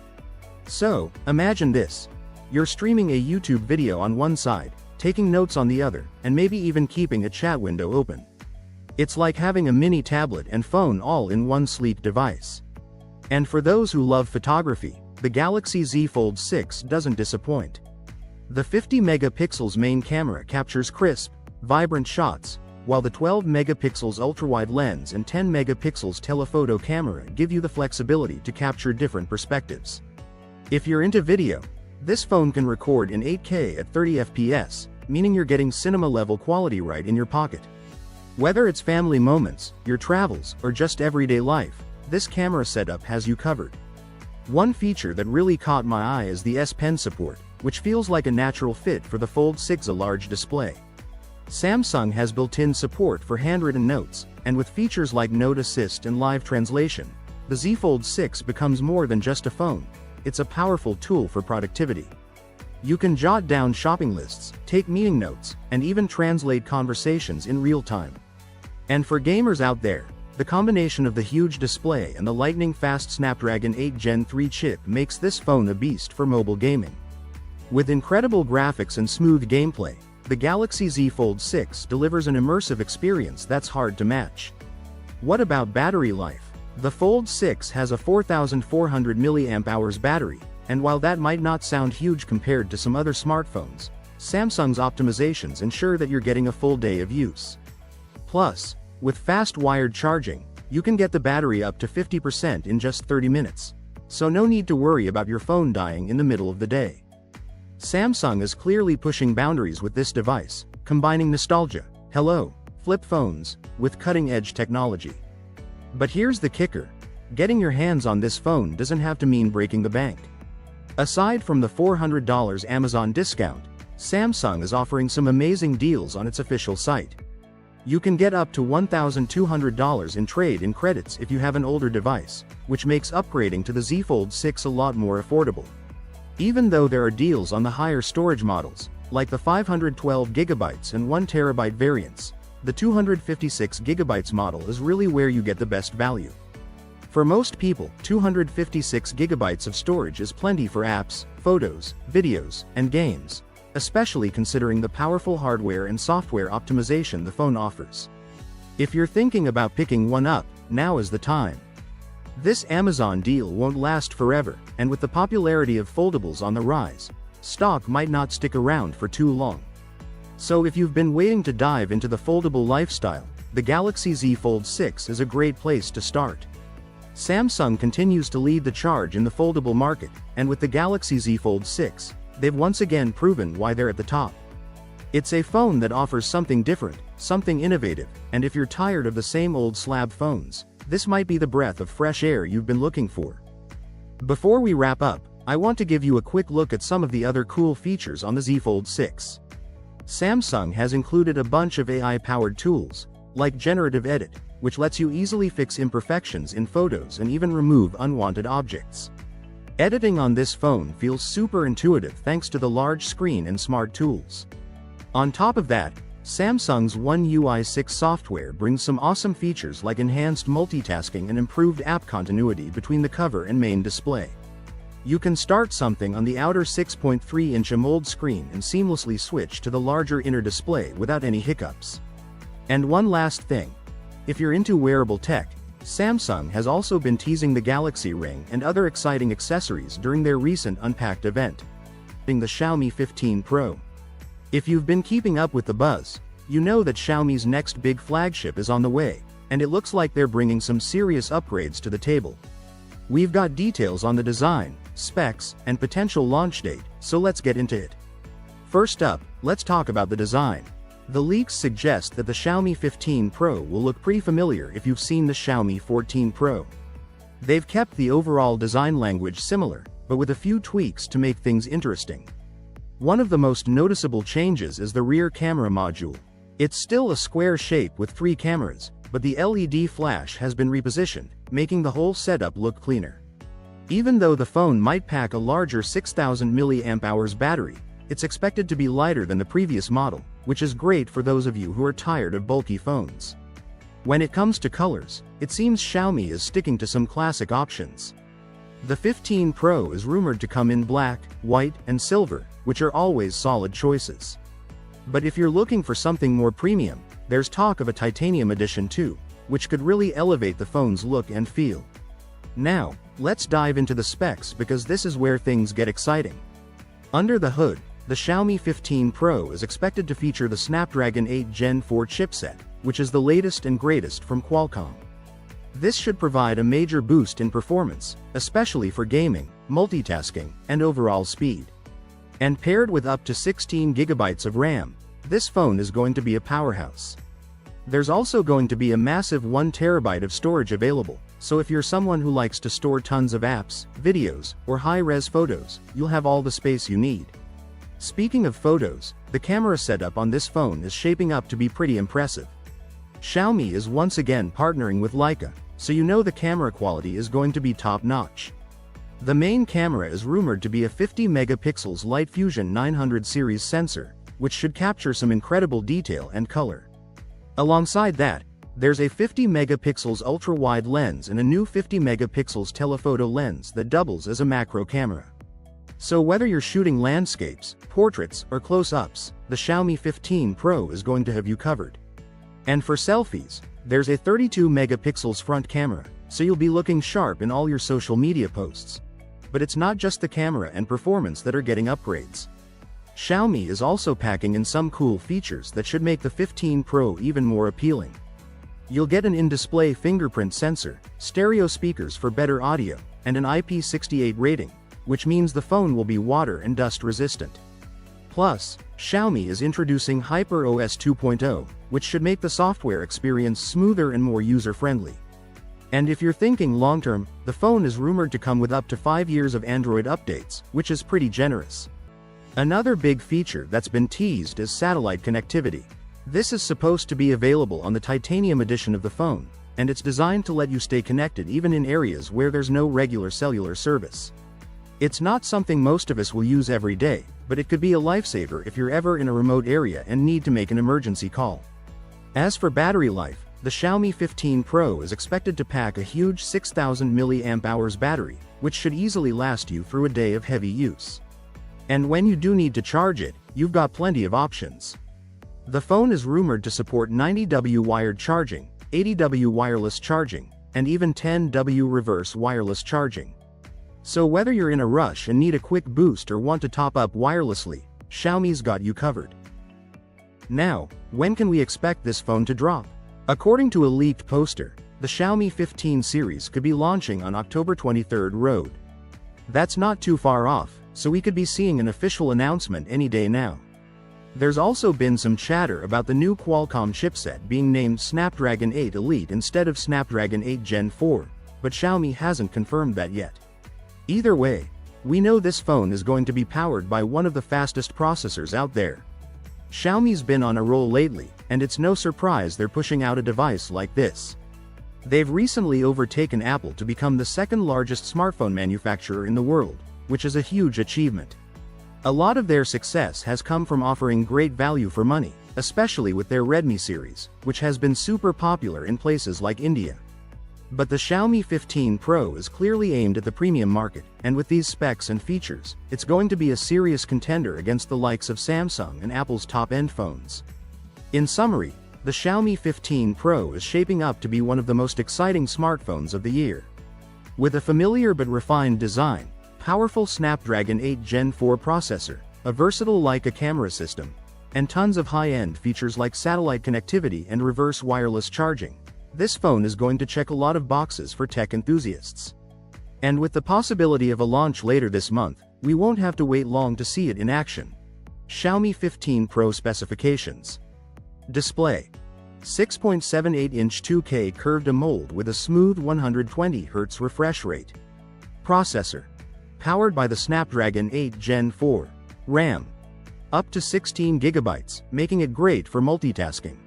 So, imagine this. You're streaming a YouTube video on one side, taking notes on the other, and maybe even keeping a chat window open. It's like having a mini tablet and phone all in one sleek device. And for those who love photography, the Galaxy Z Fold 6 doesn't disappoint. The 50 megapixels main camera captures crisp, vibrant shots, while the 12 megapixels ultrawide lens and 10 megapixels telephoto camera give you the flexibility to capture different perspectives. If you're into video, this phone can record in 8K at 30 FPS, meaning you're getting cinema-level quality right in your pocket. Whether it's family moments, your travels, or just everyday life, this camera setup has you covered. One feature that really caught my eye is the S Pen support, which feels like a natural fit for the Fold 6's large display. Samsung has built-in support for handwritten notes, and with features like Note Assist and live translation, the Z Fold 6 becomes more than just a phone. It's a powerful tool for productivity. You can jot down shopping lists, take meeting notes, and even translate conversations in real time. And for gamers out there, the combination of the huge display and the lightning-fast Snapdragon 8 Gen 3 chip makes this phone a beast for mobile gaming. With incredible graphics and smooth gameplay, the Galaxy Z Fold 6 delivers an immersive experience that's hard to match. What about battery life? The Fold 6 has a 4,400 mAh battery, and while that might not sound huge compared to some other smartphones, Samsung's optimizations ensure that you're getting a full day of use. Plus, with fast wired charging, you can get the battery up to 50% in just 30 minutes. So no need to worry about your phone dying in the middle of the day. Samsung is clearly pushing boundaries with this device, combining nostalgia, hello, flip phones, with cutting-edge technology. But here's the kicker. Getting your hands on this phone doesn't have to mean breaking the bank. Aside from the $400 Amazon discount, Samsung is offering some amazing deals on its official site. You can get up to $1,200 in trade-in credits if you have an older device, which makes upgrading to the Z Fold 6 a lot more affordable. Even though there are deals on the higher storage models, like the 512GB and 1TB variants, the 256GB model is really where you get the best value. For most people, 256GB of storage is plenty for apps, photos, videos, and games, especially considering the powerful hardware and software optimization the phone offers. If you're thinking about picking one up, now is the time. This Amazon deal won't last forever, and with the popularity of foldables on the rise, stock might not stick around for too long. So if you've been waiting to dive into the foldable lifestyle, the Galaxy Z Fold 6 is a great place to start. Samsung continues to lead the charge in the foldable market, and with the Galaxy Z Fold 6, they've once again proven why they're at the top. It's a phone that offers something different, something innovative, and if you're tired of the same old slab phones, this might be the breath of fresh air you've been looking for. Before we wrap up, I want to give you a quick look at some of the other cool features on the Z Fold 6. Samsung has included a bunch of AI-powered tools, like Generative Edit, which lets you easily fix imperfections in photos and even remove unwanted objects. Editing on this phone feels super intuitive thanks to the large screen and smart tools. On top of that, Samsung's One UI 6 software brings some awesome features like enhanced multitasking and improved app continuity between the cover and main display. You can start something on the outer 6.3-inch AMOLED screen and seamlessly switch to the larger inner display without any hiccups. And one last thing. If you're into wearable tech, Samsung has also been teasing the Galaxy Ring and other exciting accessories during their recent Unpacked event, including the Xiaomi 15 Pro. If you've been keeping up with the buzz, you know that Xiaomi's next big flagship is on the way, and it looks like they're bringing some serious upgrades to the table. We've got details on the design, specs, and potential launch date, so let's get into it. First up, let's talk about the design. The leaks suggest that the Xiaomi 15 Pro will look pretty familiar if you've seen the Xiaomi 14 Pro. They've kept the overall design language similar, but with a few tweaks to make things interesting. One of the most noticeable changes is the rear camera module. It's still a square shape with 3 cameras, but the LED flash has been repositioned, making the whole setup look cleaner. Even though the phone might pack a larger 6000 mAh battery, it's expected to be lighter than the previous model, which is great for those of you who are tired of bulky phones. When it comes to colors, it seems Xiaomi is sticking to some classic options. The 15 Pro is rumored to come in black, white, and silver, which are always solid choices. But if you're looking for something more premium, there's talk of a titanium edition too, which could really elevate the phone's look and feel. Now, let's dive into the specs because this is where things get exciting. Under the hood, the Xiaomi 15 Pro is expected to feature the Snapdragon 8 Gen 4 chipset, which is the latest and greatest from Qualcomm. This should provide a major boost in performance, especially for gaming, multitasking, and overall speed. And paired with up to 16 GB of RAM, this phone is going to be a powerhouse. There's also going to be a massive 1 TB of storage available, so if you're someone who likes to store tons of apps, videos, or high-res photos, you'll have all the space you need. Speaking of photos, the camera setup on this phone is shaping up to be pretty impressive. Xiaomi is once again partnering with Leica, so you know the camera quality is going to be top-notch. The main camera is rumored to be a 50 megapixels Light Fusion 900 series sensor, which should capture some incredible detail and color. Alongside that, there's a 50 megapixels ultra-wide lens and a new 50 megapixels telephoto lens that doubles as a macro camera. So whether you're shooting landscapes, portraits, or close-ups, the Xiaomi 15 Pro is going to have you covered. And for selfies, there's a 32 megapixels front camera, so you'll be looking sharp in all your social media posts. But it's not just the camera and performance that are getting upgrades. Xiaomi is also packing in some cool features that should make the 15 Pro even more appealing. You'll get an in-display fingerprint sensor, stereo speakers for better audio, and an IP68 rating, which means the phone will be water and dust resistant. Plus, Xiaomi is introducing HyperOS 2.0, which should make the software experience smoother and more user-friendly. And if you're thinking long-term, the phone is rumored to come with up to 5 years of Android updates, which is pretty generous. Another big feature that's been teased is satellite connectivity. This is supposed to be available on the titanium edition of the phone, and it's designed to let you stay connected even in areas where there's no regular cellular service. It's not something most of us will use every day, but it could be a lifesaver if you're ever in a remote area and need to make an emergency call. As for battery life, the Xiaomi 15 Pro is expected to pack a huge 6000 mAh battery, which should easily last you through a day of heavy use. And when you do need to charge it, you've got plenty of options. The phone is rumored to support 90W wired charging, 80W wireless charging, and even 10W reverse wireless charging. So whether you're in a rush and need a quick boost or want to top up wirelessly, Xiaomi's got you covered. Now, when can we expect this phone to drop? According to a leaked poster, the Xiaomi 15 series could be launching on October 23rd road. That's not too far off, so we could be seeing an official announcement any day now. There's also been some chatter about the new Qualcomm chipset being named Snapdragon 8 Elite instead of Snapdragon 8 Gen 4, but Xiaomi hasn't confirmed that yet. Either way, we know this phone is going to be powered by one of the fastest processors out there. Xiaomi's been on a roll lately, and it's no surprise they're pushing out a device like this. They've recently overtaken Apple to become the second largest smartphone manufacturer in the world, which is a huge achievement. A lot of their success has come from offering great value for money, especially with their Redmi series, which has been super popular in places like India. But the Xiaomi 15 Pro is clearly aimed at the premium market, and with these specs and features, it's going to be a serious contender against the likes of Samsung and Apple's top-end phones. In summary, the Xiaomi 15 Pro is shaping up to be one of the most exciting smartphones of the year. With a familiar but refined design, powerful Snapdragon 8 Gen 4 processor, a versatile Leica camera system, and tons of high-end features like satellite connectivity and reverse wireless charging, this phone is going to check a lot of boxes for tech enthusiasts. And with the possibility of a launch later this month, we won't have to wait long to see it in action. Xiaomi 15 Pro specifications. Display. 6.78-inch 2K curved AMOLED with a smooth 120Hz refresh rate. Processor. Powered by the Snapdragon 8 Gen 4. RAM. Up to 16 GB, making it great for multitasking.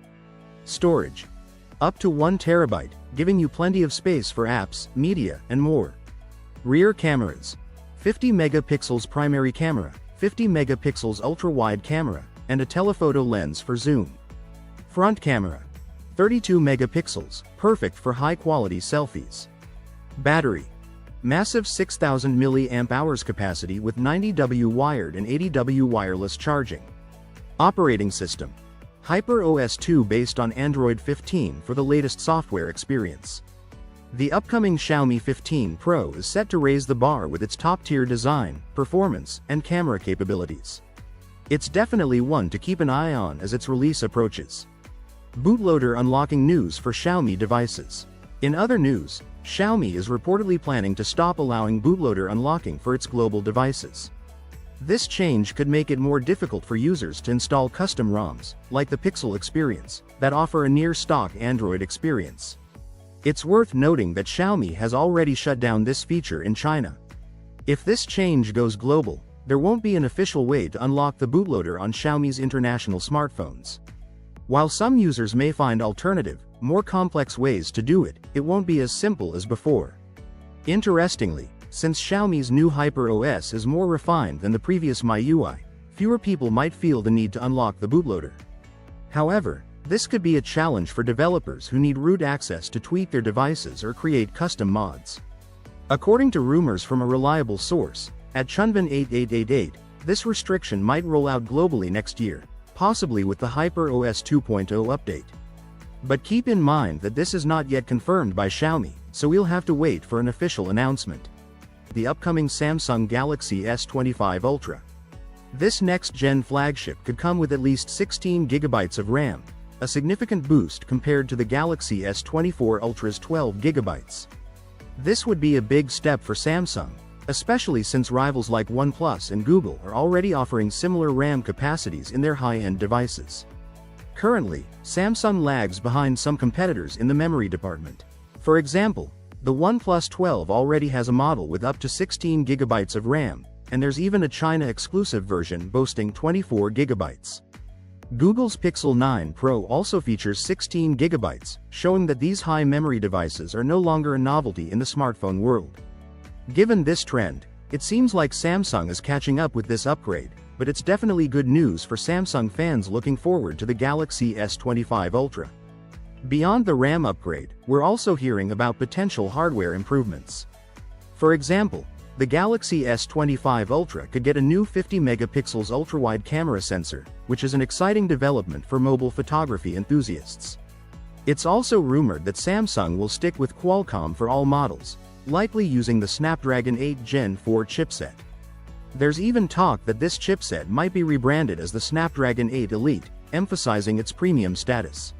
Storage. Up to 1 TB, giving you plenty of space for apps, media, and more. Rear cameras. 50 megapixels primary camera, 50 megapixels ultra-wide camera, and a telephoto lens for zoom. Front camera. 32 megapixels, perfect for high-quality selfies. Battery. Massive 6000 mAh capacity with 90W wired and 80W wireless charging. Operating system. HyperOS 2 based on Android 15 for the latest software experience. The upcoming Xiaomi 15 Pro is set to raise the bar with its top-tier design, performance, and camera capabilities. It's definitely one to keep an eye on as its release approaches. Bootloader unlocking news for Xiaomi devices. In other news, Xiaomi is reportedly planning to stop allowing bootloader unlocking for its global devices. This change could make it more difficult for users to install custom ROMs, like the Pixel experience, that offer a near-stock Android experience. It's worth noting that Xiaomi has already shut down this feature in China. If this change goes global, there won't be an official way to unlock the bootloader on Xiaomi's international smartphones. While some users may find alternative, more complex ways to do it, it won't be as simple as before. Interestingly, since Xiaomi's new HyperOS is more refined than the previous MIUI, fewer people might feel the need to unlock the bootloader. However, this could be a challenge for developers who need root access to tweak their devices or create custom mods. According to rumors from a reliable source, at Chunbin 8888, this restriction might roll out globally next year, possibly with the HyperOS 2.0 update. But keep in mind that this is not yet confirmed by Xiaomi, so we'll have to wait for an official announcement. The upcoming Samsung Galaxy S25 Ultra. This next-gen flagship could come with at least 16 GB of RAM, a significant boost compared to the Galaxy S24 Ultra's 12 GB. This would be a big step for Samsung, especially since rivals like OnePlus and Google are already offering similar RAM capacities in their high-end devices. Currently, Samsung lags behind some competitors in the memory department. For example, the OnePlus 12 already has a model with up to 16 GB of RAM, and there's even a China-exclusive version boasting 24 GB. Google's Pixel 9 Pro also features 16 GB, showing that these high-memory devices are no longer a novelty in the smartphone world. Given this trend, it seems like Samsung is catching up with this upgrade, but it's definitely good news for Samsung fans looking forward to the Galaxy S25 Ultra. Beyond the RAM upgrade, we're also hearing about potential hardware improvements. For example, the Galaxy S25 Ultra could get a new 50 megapixels ultra-wide camera sensor, which is an exciting development for mobile photography enthusiasts. It's also rumored that Samsung will stick with Qualcomm for all models, likely using the Snapdragon 8 Gen 4 chipset. There's even talk that this chipset might be rebranded as the Snapdragon 8 Elite, emphasizing its premium status.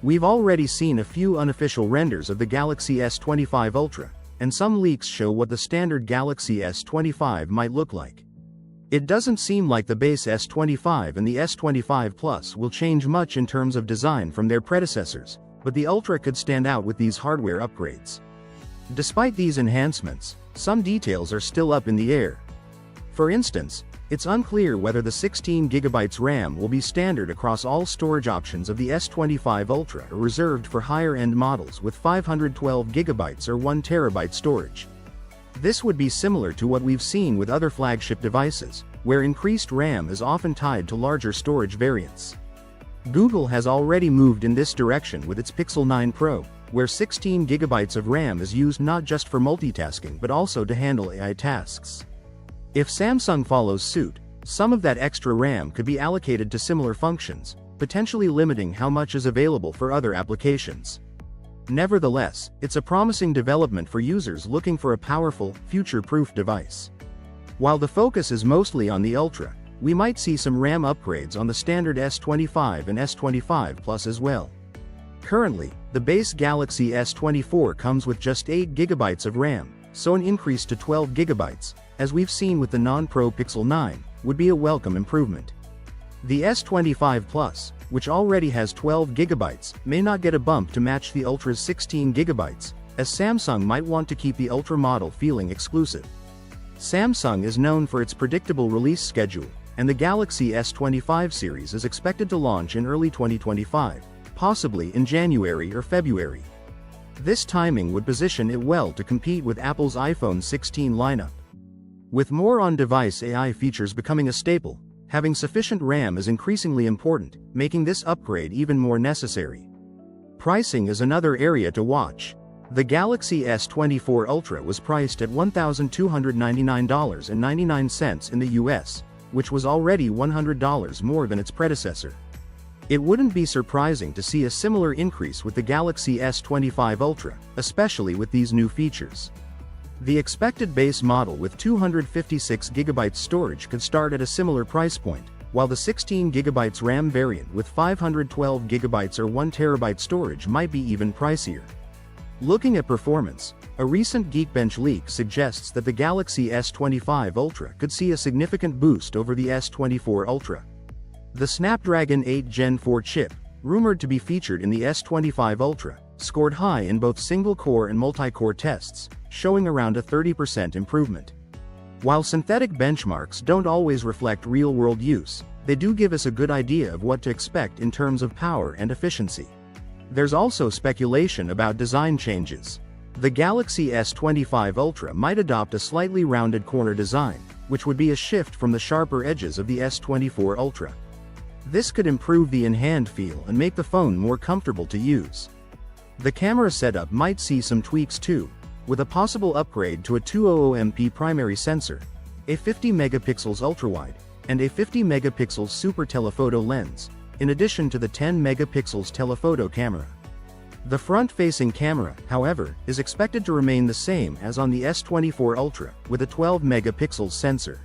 We've already seen a few unofficial renders of the Galaxy S25 Ultra, and some leaks show what the standard Galaxy S25 might look like. It doesn't seem like the base S25 and the S25 Plus will change much in terms of design from their predecessors, but the Ultra could stand out with these hardware upgrades. Despite these enhancements, some details are still up in the air. For instance, it's unclear whether the 16 GB RAM will be standard across all storage options of the S25 Ultra or reserved for higher-end models with 512 GB or 1 TB storage. This would be similar to what we've seen with other flagship devices, where increased RAM is often tied to larger storage variants. Google has already moved in this direction with its Pixel 9 Pro, where 16 GB of RAM is used not just for multitasking but also to handle AI tasks. If Samsung follows suit, some of that extra RAM could be allocated to similar functions, potentially limiting how much is available for other applications. Nevertheless, it's a promising development for users looking for a powerful, future-proof device. While the focus is mostly on the Ultra, we might see some RAM upgrades on the standard S25 and S25 Plus as well. Currently, the base Galaxy S24 comes with just 8 GB of RAM, so an increase to 12 GB, as we've seen with the non-Pro Pixel 9, would be a welcome improvement. The S25 Plus, which already has 12 GB, may not get a bump to match the Ultra's 16 GB, as Samsung might want to keep the Ultra model feeling exclusive. Samsung is known for its predictable release schedule, and the Galaxy S25 series is expected to launch in early 2025, possibly in January or February. This timing would position it well to compete with Apple's iPhone 16 lineup. With more on-device AI features becoming a staple, having sufficient RAM is increasingly important, making this upgrade even more necessary. Pricing is another area to watch. The Galaxy S24 Ultra was priced at $1,299.99 in the US, which was already $100 more than its predecessor. It wouldn't be surprising to see a similar increase with the Galaxy S25 Ultra, especially with these new features. The expected base model with 256 GB storage could start at a similar price point, while the 16 GB RAM variant with 512 GB or 1 TB storage might be even pricier. Looking at performance, a recent Geekbench leak suggests that the Galaxy S25 Ultra could see a significant boost over the S24 Ultra. The Snapdragon 8 Gen 4 chip, rumored to be featured in the S25 Ultra, scored high in both single-core and multi-core tests, showing around a 30% improvement. While synthetic benchmarks don't always reflect real-world use, they do give us a good idea of what to expect in terms of power and efficiency. There's also speculation about design changes. The Galaxy S25 Ultra might adopt a slightly rounded corner design, which would be a shift from the sharper edges of the S24 Ultra. This could improve the in-hand feel and make the phone more comfortable to use. The camera setup might see some tweaks too, with a possible upgrade to a 200MP primary sensor, a 50MP ultrawide, and a 50MP super telephoto lens, in addition to the 10MP telephoto camera. The front-facing camera, however, is expected to remain the same as on the S24 Ultra, with a 12MP sensor.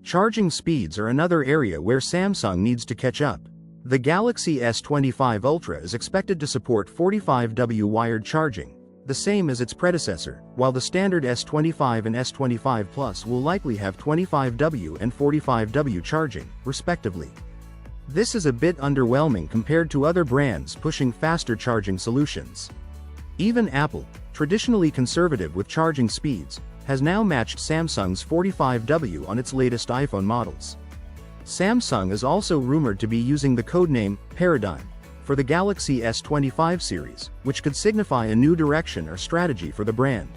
Charging speeds are another area where Samsung needs to catch up. The Galaxy S25 Ultra is expected to support 45W wired charging, the same as its predecessor, while the standard S25 and S25 Plus will likely have 25W and 45W charging, respectively. This is a bit underwhelming compared to other brands pushing faster charging solutions. Even Apple, traditionally conservative with charging speeds, has now matched Samsung's 45W on its latest iPhone models. Samsung is also rumored to be using the codename Paradigm for the Galaxy S25 series, which could signify a new direction or strategy for the brand.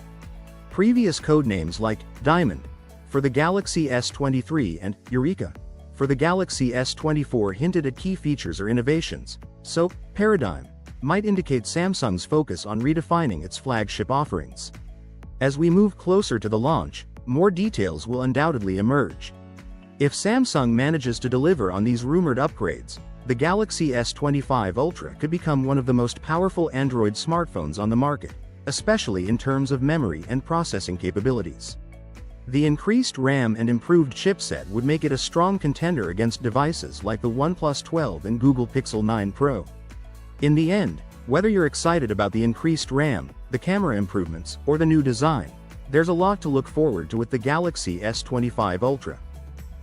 Previous codenames like Diamond for the Galaxy S23 and Eureka for the Galaxy S24 hinted at key features or innovations, so Paradigm might indicate Samsung's focus on redefining its flagship offerings. As we move closer to the launch, more details will undoubtedly emerge. If Samsung manages to deliver on these rumored upgrades, the Galaxy S25 Ultra could become one of the most powerful Android smartphones on the market, especially in terms of memory and processing capabilities. The increased RAM and improved chipset would make it a strong contender against devices like the OnePlus 12 and Google Pixel 9 Pro. In the end, whether you're excited about the increased RAM, the camera improvements, or the new design, there's a lot to look forward to with the Galaxy S25 Ultra.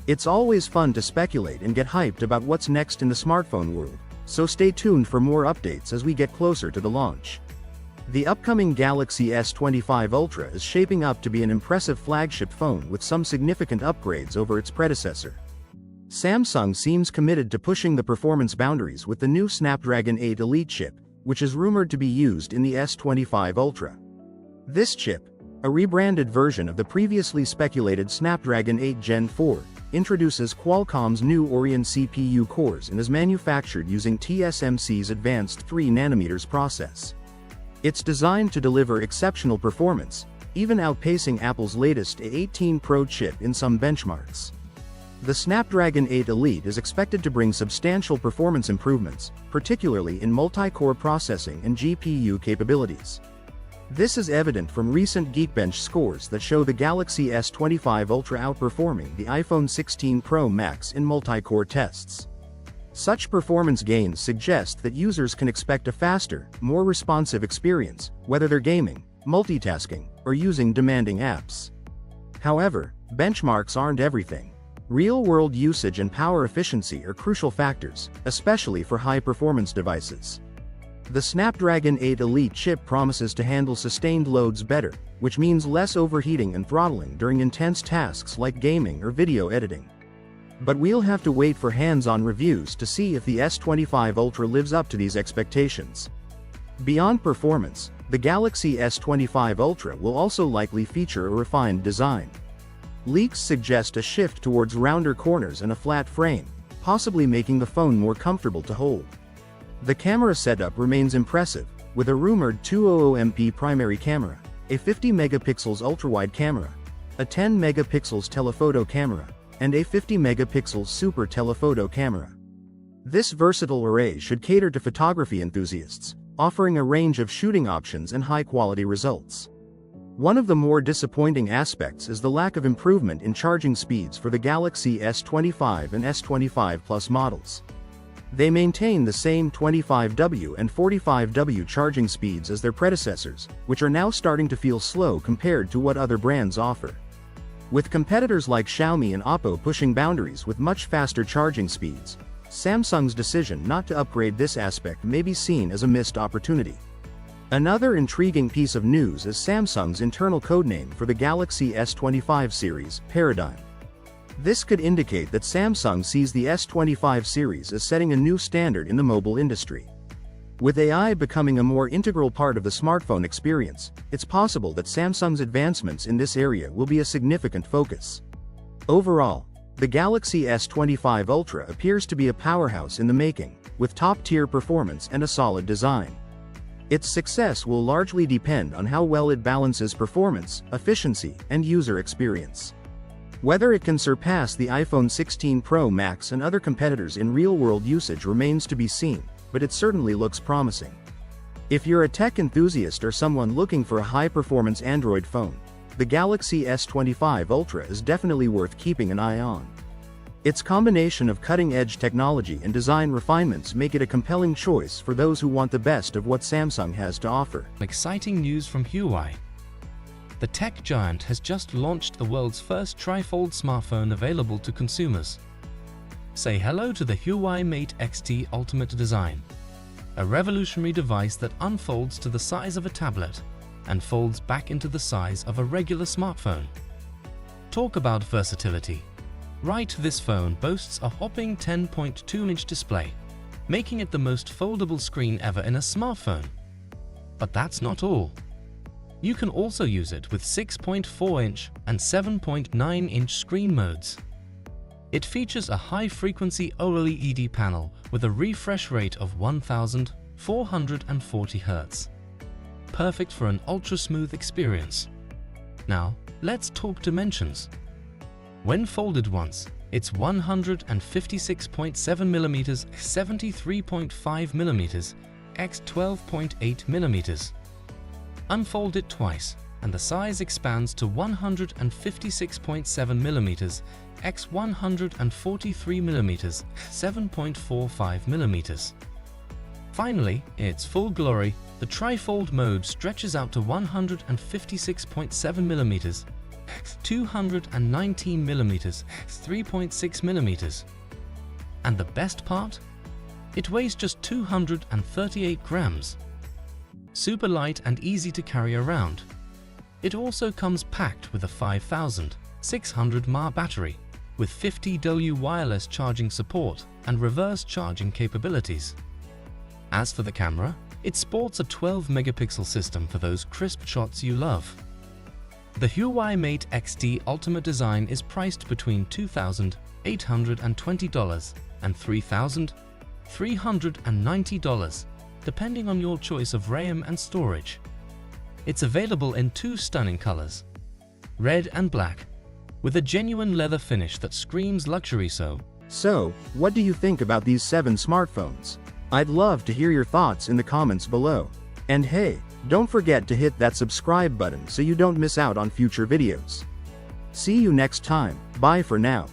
It's always fun to speculate and get hyped about what's next in the smartphone world, so stay tuned for more updates as we get closer to the launch. The upcoming Galaxy S25 Ultra is shaping up to be an impressive flagship phone with some significant upgrades over its predecessor. Samsung seems committed to pushing the performance boundaries with the new Snapdragon 8 Elite chip, which is rumored to be used in the S25 Ultra. This chip, a rebranded version of the previously speculated Snapdragon 8 Gen 4, introduces Qualcomm's new Oryon CPU cores and is manufactured using TSMC's advanced 3nm process. It's designed to deliver exceptional performance, even outpacing Apple's latest A18 Pro chip in some benchmarks. The Snapdragon 8 Elite is expected to bring substantial performance improvements, particularly in multi-core processing and GPU capabilities. This is evident from recent Geekbench scores that show the Galaxy S25 Ultra outperforming the iPhone 16 Pro Max in multi-core tests. Such performance gains suggest that users can expect a faster, more responsive experience, whether they're gaming, multitasking, or using demanding apps. However, benchmarks aren't everything. Real-world usage and power efficiency are crucial factors, especially for high-performance devices. The Snapdragon 8 Elite chip promises to handle sustained loads better, which means less overheating and throttling during intense tasks like gaming or video editing. But we'll have to wait for hands-on reviews to see if the S25 Ultra lives up to these expectations. Beyond performance, the Galaxy S25 Ultra will also likely feature a refined design. Leaks suggest a shift towards rounder corners and a flat frame, possibly making the phone more comfortable to hold. The camera setup remains impressive, with a rumored 200MP primary camera, a 50MP ultra-wide camera, a 10MP telephoto camera, and a 50MP super telephoto camera. This versatile array should cater to photography enthusiasts, offering a range of shooting options and high-quality results. One of the more disappointing aspects is the lack of improvement in charging speeds for the Galaxy S25 and S25 Plus models. They maintain the same 25W and 45W charging speeds as their predecessors, which are now starting to feel slow compared to what other brands offer. With competitors like Xiaomi and Oppo pushing boundaries with much faster charging speeds, Samsung's decision not to upgrade this aspect may be seen as a missed opportunity. Another intriguing piece of news is Samsung's internal codename for the Galaxy S25 series, Paradigm. This could indicate that Samsung sees the S25 series as setting a new standard in the mobile industry. With AI becoming a more integral part of the smartphone experience, it's possible that Samsung's advancements in this area will be a significant focus. Overall, the Galaxy S25 Ultra appears to be a powerhouse in the making, with top-tier performance and a solid design. Its success will largely depend on how well it balances performance, efficiency, and user experience. Whether it can surpass the iPhone 16 Pro Max and other competitors in real-world usage remains to be seen, but it certainly looks promising. If you're a tech enthusiast or someone looking for a high-performance Android phone, the Galaxy S25 Ultra is definitely worth keeping an eye on. Its combination of cutting-edge technology and design refinements make it a compelling choice for those who want the best of what Samsung has to offer. Exciting news from Huawei. The tech giant has just launched the world's first tri-fold smartphone available to consumers. Say hello to the Huawei Mate X-T Ultimate Design, a revolutionary device that unfolds to the size of a tablet and folds back into the size of a regular smartphone. Talk about versatility. Right, this phone boasts a whopping 10.2-inch display, making it the most foldable screen ever in a smartphone. But that's not all. You can also use it with 6.4-inch and 7.9-inch screen modes. It features a high-frequency OLED panel with a refresh rate of 1440 Hz. Perfect for an ultra-smooth experience. Now, let's talk dimensions. When folded once, it's 156.7mm, 73.5mm, x 12.8mm. Unfold it twice, and the size expands to 156.7mm, x 143mm, 7.45mm. Finally, in its full glory, the tri-fold mode stretches out to 156.7mm, 219mm, 3.6mm. And the best part? It weighs just 238 grams. Super light and easy to carry around. It also comes packed with a 5600 mAh battery, with 50W wireless charging support and reverse charging capabilities. As for the camera, it sports a 12-megapixel system for those crisp shots you love. The Huawei Mate X-T Ultimate Design is priced between $2,820 and $3,390, depending on your choice of RAM and storage. It's available in two stunning colors, red and black, with a genuine leather finish that screams luxury. So, what do you think about these 7 smartphones? I'd love to hear your thoughts in the comments below. And hey, don't forget to hit that subscribe button so you don't miss out on future videos. See you next time. Bye for now.